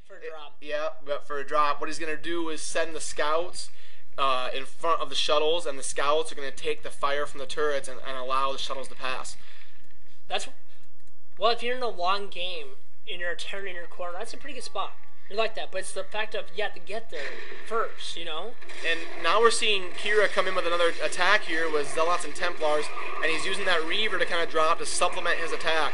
For a drop. Yeah, but for a drop. What he's going to do is send the scouts in front of the shuttles, and the scouts are going to take the fire from the turrets and allow the shuttles to pass. Well, if you're in a long game and you're a Terran in your corner, that's a pretty good spot. You like that, but it's the fact of you have to get there first, you know? And now we're seeing KiRa come in with another attack here with Zealots and Templars, and he's using that Reaver to kind of drop to supplement his attack.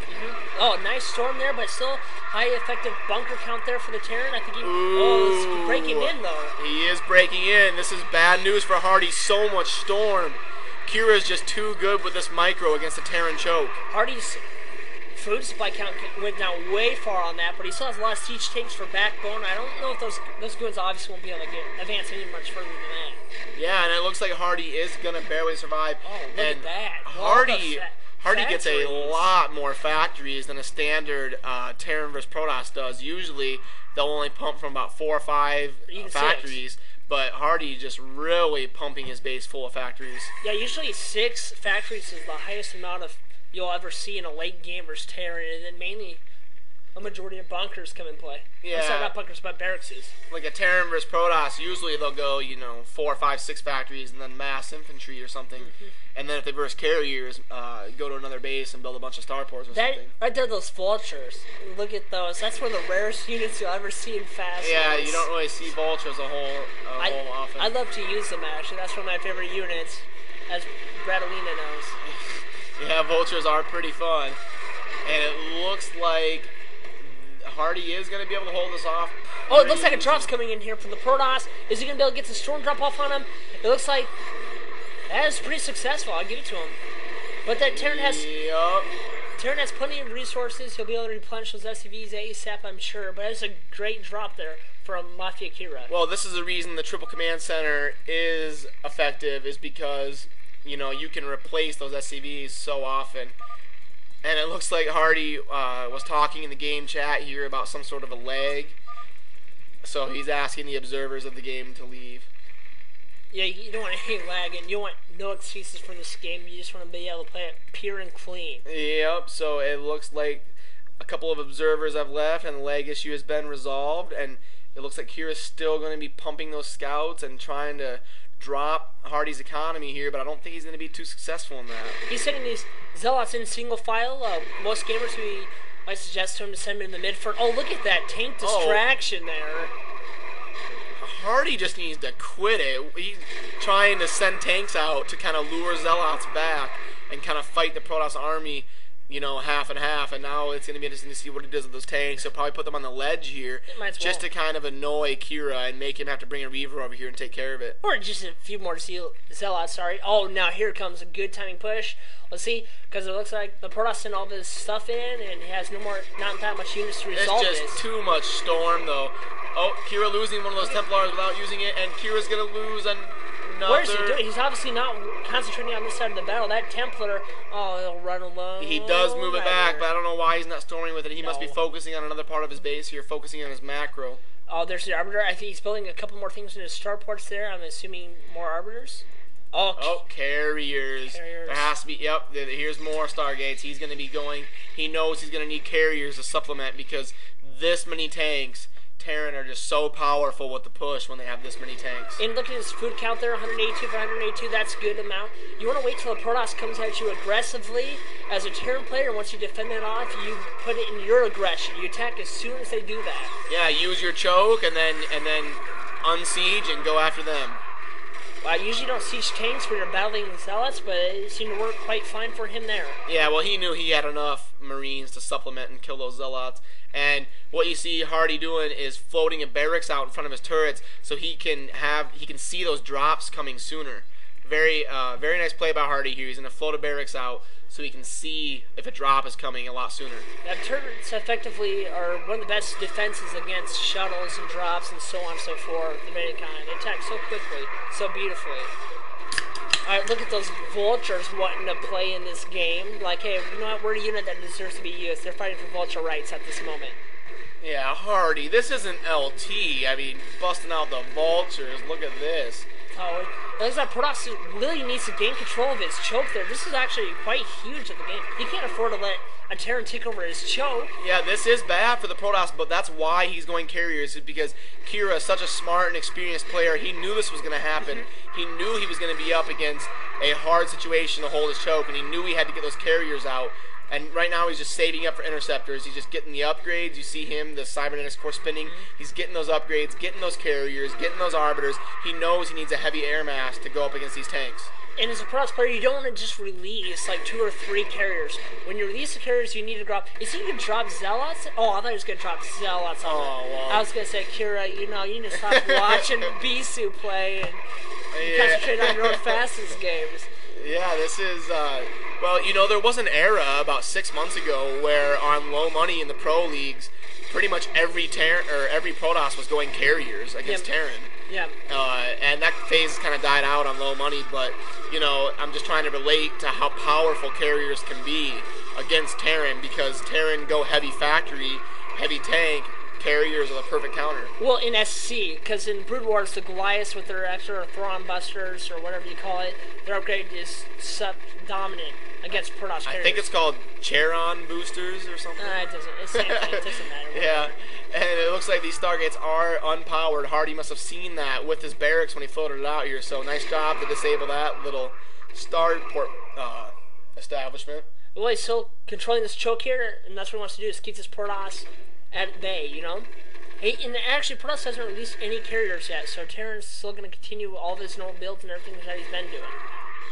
Oh, nice storm there, but still high effective bunker count there for the Terran. I think he's breaking in, though. He is breaking in. This is bad news for HaRDy. So much storm. KiRa is just too good with this micro against the Terran choke. HaRDy's food supply count went down way far on that, but he still has a lot of siege tanks for backbone. I don't know if those goods obviously won't be able to advance any much further than that. Yeah, and it looks like HaRDy is going to barely survive. Oh, look at that. HaRDy gets a lot more factories than a standard Terran vs. Protoss does. Usually, they'll only pump from about 4 or 5 factories. 6. But HaRDy just really pumping his base full of factories. Yeah, usually 6 factories is the highest amount of you'll ever see in a late game versus Terran, and then mainly a majority of bunkers come in play. Yeah. I'm sorry, not bunkers, but barracks. Like a Terran versus Protoss, usually they'll go, 4, 5, 6 factories and then mass infantry or something. And then if they verse carriers, go to another base and build a bunch of starports or something. Right there, those vultures. Look at those. That's one of the rarest units you'll ever see in fast. Yeah, you don't really see vultures a whole often. I love to use them, actually. That's one of my favorite units, as Bradalina knows. Yeah, vultures are pretty fun. And it looks like HaRDy is going to be able to hold this off. Oh, it looks like a drop's coming in here from the Protoss. Is he going to be able to get the storm drop off on him? It looks like that is pretty successful. I'll give it to him. But that Terran has plenty of resources. He'll be able to replenish those SCVs ASAP, I'm sure. But it's a great drop there from MaFia.KiRa. Well, this is the reason the Triple Command Center is effective, is because you can replace those SCVs so often. And it looks like HaRDy was talking in the game chat here about some sort of a lag. So he's asking the observers of the game to leave. Yeah, you don't want any lag, and you want no excuses for this game. You just want to be able to play it pure and clean. Yep, so it looks like a couple of observers have left, and the lag issue has been resolved. And it looks like KiRa's still going to be pumping those scouts and trying to drop HaRDy's economy here, but I don't think he's going to be too successful in that. He's sending these Zealots in single file. Most gamers, I suggest to him to send them in the mid for. Oh, look at that tank distraction there. HaRDy just needs to quit it. He's trying to send tanks out to kind of lure Zealots back and kind of fight the Protoss army, half and half, and now it's going to be interesting to see what he does with those tanks. He'll probably put them on the ledge here just to kind of annoy KiRa and make him have to bring a Reaver over here and take care of it. Or just a few more Zealots, sorry. Oh, now here comes a good timing push. Let's see, because it looks like the Protoss sent all this stuff in, and he has not that much units to resolve this. It's just too much storm, though. Oh, KiRa losing one of those Templars without using it, and KiRa's going to lose another. What is he doing? He's obviously not concentrating on this side of the battle. That Templar, he'll run alone. He does move it back, but I don't know why he's not storming with it. He must be focusing on another part of his base here, focusing on his macro. Oh, there's the Arbiter. I think he's building a couple more things in his starports there. I'm assuming more Arbiters. Oh, carriers. There has to be, here's more Stargates. He's going to be going, he knows he's going to need carriers to supplement because this many tanks, Terran are just so powerful with the push when they have this many tanks. And look at his food count there, 182 for 182. That's a good amount. You want to wait till the Protoss comes at you aggressively. As a Terran player, once you defend it off, you put it in your aggression. You attack as soon as they do that. Yeah, use your choke and then unsiege and go after them. Well, I usually don't siege tanks when you're battling Zealots, but it seemed to work quite fine for him there. Yeah, well, he knew he had enough Marines to supplement and kill those Zealots. And what you see HaRDy doing is floating a barracks out in front of his turrets so he can see those drops coming sooner. Very nice play by HaRDy here. He's going to float a barracks out so he can see if a drop is coming a lot sooner. Now, turrets effectively are one of the best defenses against shuttles and drops and so on and so forth. The very kind. They attack so quickly, so beautifully. Alright, look at those vultures wanting to play in this game. Like, hey, you know what? We're a unit that deserves to be used. They're fighting for vulture rights at this moment. Yeah, HaRDy. This isn't LT. I mean, busting out the vultures. Look at this. So it looks like Protoss really needs to gain control of his choke there. This is actually quite huge of the game. He can't afford to let a Terran take over his choke. Yeah, this is bad for the Protoss, but that's why he's going carriers, is because KiRa is such a smart and experienced player. He knew this was going to happen. He knew he was going to be up against a hard situation to hold his choke, and he knew he had to get those carriers out. And right now he's just saving up for interceptors. He's just getting the upgrades. You see him, the cybernetics core spinning. He's getting those upgrades, getting those carriers, getting those arbiters. He knows he needs a heavy air mass to go up against these tanks. And as a Protoss player, you don't want to just release like 2 or 3 carriers. When you release the carriers, you need to drop. Is he going to drop Zealots? Oh, I thought he was going to drop Zealots on it. Well. I was going to say, KiRa, you know, you need to stop watching Bisu play and concentrate on your own fastest games. Yeah, this is, well, you know, there was an era about 6 months ago where on low money in the pro leagues, pretty much every Protoss was going carriers against Terran. Yeah. And that phase kind of died out on low money, but, you know, I'm just trying to relate to how powerful carriers can be against Terran, because Terran go heavy factory, heavy tank, carriers are the perfect counter. Well, in SC, because in Brood Wars, the Goliaths with their extra Thrawn Busters, or whatever you call it, their upgrade is dominant against Protoss carriers. I think it's called Terran boosters or something. It doesn't. It's the same thing. It doesn't matter. Yeah, and it looks like these Stargates are unpowered. HaRDy must have seen that with his barracks when he floated it out here, so nice job to disable that little starport establishment. Well, he's still controlling this choke here, and that's what he wants to do, is keep this Protoss at bay, you know? And actually, Protoss hasn't released any carriers yet, so Terran's still going to continue all of his normal builds and everything that he's been doing.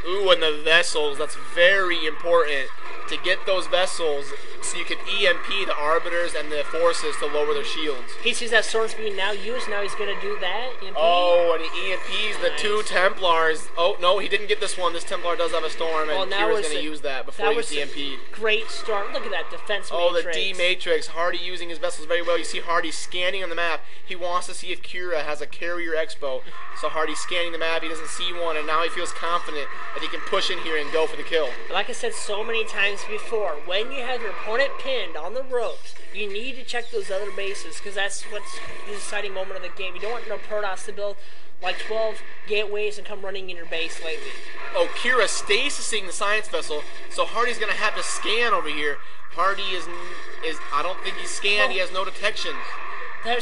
Ooh, and the vessels, that's very important to get those vessels so you can EMP the arbiters and the forces to lower their shields. He sees that storm's being now used, now he's going to do that. EMP. Oh, and he EMPs the 2 Templars. Oh, no, he didn't get this one. This Templar does have a storm, and KiRa's going to use that before he gets EMP'd. Great storm. Look at that defense matrix. Oh, the D matrix. HaRDy using his vessels very well. You see HaRDy scanning on the map. He wants to see if KiRa has a carrier expo. So HaRDy's scanning the map. He doesn't see one, and now he feels confident that he can push in here and go for the kill. Like I said so many times before, when you have your opponent pinned on the ropes, you need to check those other bases, because that's what's the deciding moment of the game. You don't want no Protoss to build like 12 gateways and come running in your base lately. Oh, KiRa stasising the science vessel, so HaRDy's going to have to scan over here. HaRDy is I don't think he's scanned. He has no detection. I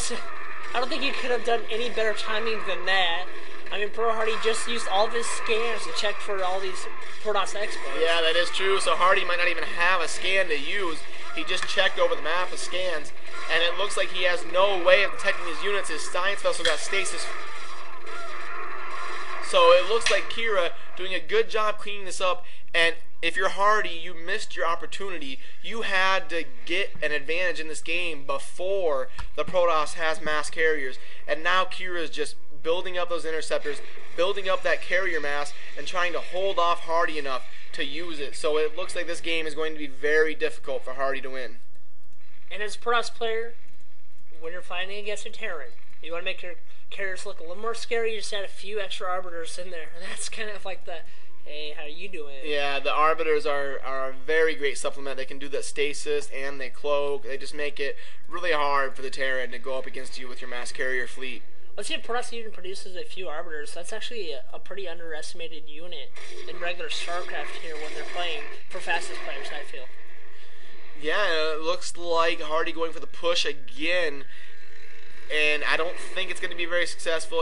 don't think you could have done any better timing than that. I mean, HaRDy just used all of his scans to check for all these Protoss expos. Yeah, that is true. So HaRDy might not even have a scan to use. He just checked over the map of scans, and it looks like he has no way of detecting his units. His science vessel got stasis. So it looks like KiRa doing a good job cleaning this up, and if you're HaRDy, you missed your opportunity. You had to get an advantage in this game before the Protoss has mass carriers, and now KiRa is just building up those interceptors, building up that carrier mass, and trying to hold off HaRDy enough to use it. So it looks like this game is going to be very difficult for HaRDy to win. And as a Protoss player, when you're fighting against a Terran, you want to make your carriers look a little more scary. You just add a few extra arbiters in there. And that's kind of like the, hey, how you doing? Yeah, the arbiters are a very great supplement. They can do that stasis and they cloak. They just make it really hard for the Terran to go up against you with your mass carrier fleet. Let's see if Protoss even produces a few arbiters. That's actually a pretty underestimated unit in regular StarCraft here when they're playing for fastest players, I feel. Yeah, it looks like HaRDy going for the push again, and I don't think it's going to be very successful.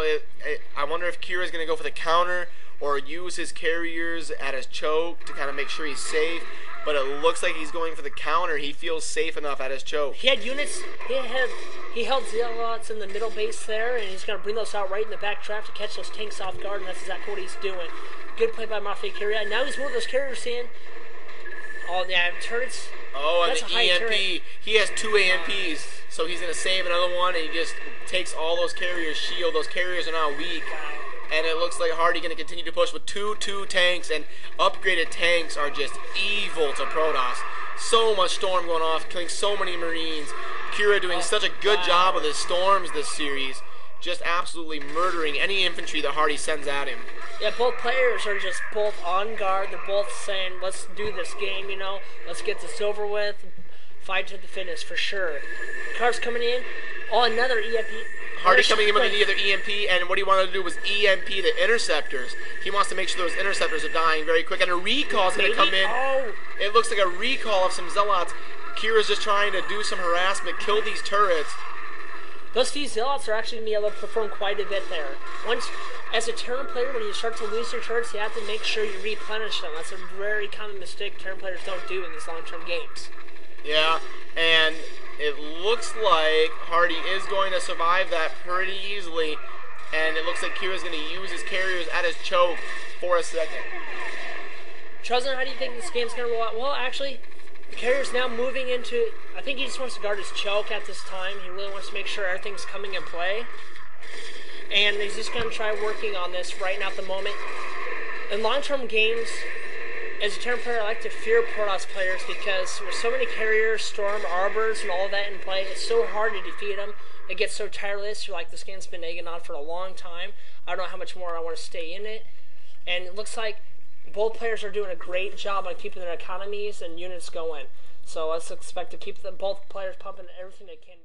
I wonder if KiRa is going to go for the counter or use his carriers at his choke to kind of make sure he's safe. But it looks like he's going for the counter. He feels safe enough at his choke. He had units. He held Zealots in the middle base there, and he's going to bring those out right in the back trap to catch those tanks off guard, and that's exactly what he's doing. Good play by MaFia.KiRa. Now he's moving those carriers in. Oh, yeah, turrets. Oh, and the EMP. He has 2 AMPs, so he's going to save another one, and he just takes all those carriers' shield. Those carriers are now weak. Wow. And it looks like HaRDy going to continue to push with 2 tanks, and upgraded tanks are just evil to Protoss. So much storm going off, killing so many Marines. KiRa doing such a good job with his storms this series, just absolutely murdering any infantry that HaRDy sends at him. Yeah, both players are just both on guard. They're both saying, let's do this game, you know. Let's get this over with. Fight to the finish for sure. Cars coming in. Oh, another EMP. HaRDy coming in with either EMP, and what he wanted to do was EMP the interceptors. He wants to make sure those interceptors are dying very quick, and a recall is going to come in. Oh. It looks like a recall of some Zealots. KiRa's just trying to do some harassment, kill these turrets. Those few Zealots are actually going to be able to perform quite a bit there. Once, as a Terran player, when you start to lose your turrets, you have to make sure you replenish them. That's a very common mistake Terran players don't do in these long-term games. Yeah, and it looks like HaRDy is going to survive that pretty easily, and it looks like KiRa's going to use his carriers at his choke for a second. Chosen, how do you think this game's going to roll out? Well, actually, the carrier's now moving into... I think he just wants to guard his choke at this time. He really wants to make sure everything's coming in play. And he's just going to try working on this right now at the moment. In long-term games, as a Terran player, I like to fear Protoss players because with so many carriers, Storm, Arbors, and all of that in play, it's so hard to defeat them. It gets so tireless. You're like, this game's been egging on for a long time. I don't know how much more I want to stay in it. And it looks like both players are doing a great job on keeping their economies and units going. So let's expect to keep both players pumping everything they can do.